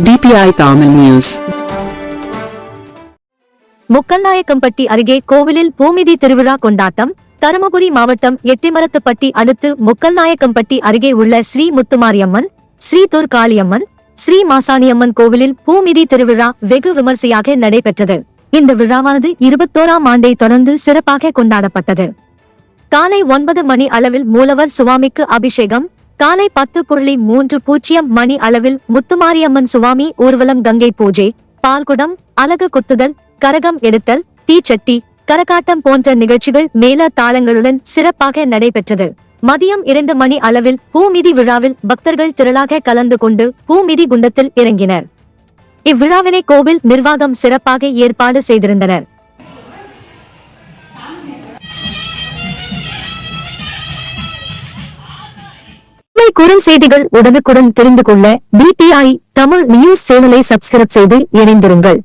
DPI Tamil News. முக்கல்நாயக்கம்பட்டி அருகே கோவிலில் பூமிதி திருவிழா கொண்டாட்டம். தருமபுரி மாவட்டம் எட்டிமரத்துப்பட்டி அடுத்து முக்கல்நாயக்கம்பட்டி அருகே உள்ள ஸ்ரீ முத்துமாரியம்மன், ஸ்ரீ துர்காளியம்மன், ஸ்ரீ மாசாணியம்மன் கோவிலில் பூமிதி திருவிழா வெகு விமர்சையாக நடைபெற்றது. இந்த விழாவானது 21ஆம் ஆண்டை தொடர்ந்து சிறப்பாக கொண்டாடப்பட்டது. காலை 9 மணி அளவில் மூலவர் சுவாமிக்கு அபிஷேகம். காலை 10:30 மணி அளவில் முத்துமாரியம்மன் சுவாமி ஊர்வலம், கங்கை பூஜை, பால்குடம், அலகு குத்துதல், கரகம் எடுத்தல், தீச்சட்டி, கரகாட்டம் போன்ற நிகழ்ச்சிகள் மேள தாளங்களுடன் சிறப்பாக நடைபெற்றது. மதியம் 2 மணி அளவில் பூமிதி விழாவில் பக்தர்கள் திரளாக கலந்து கொண்டு பூமிதி குண்டத்தில் இறங்கினர். இவ்விழாவினை கோவில் நிர்வாகம் சிறப்பாக ஏற்பாடு செய்திருந்தனர். குறும் செய்திகள் உடனுக்குடன் தெரிந்து கொள்ள DPI தமிழ் நியூஸ் சேனலை சப்ஸ்கிரைப் செய்து இணைந்திருங்கள்.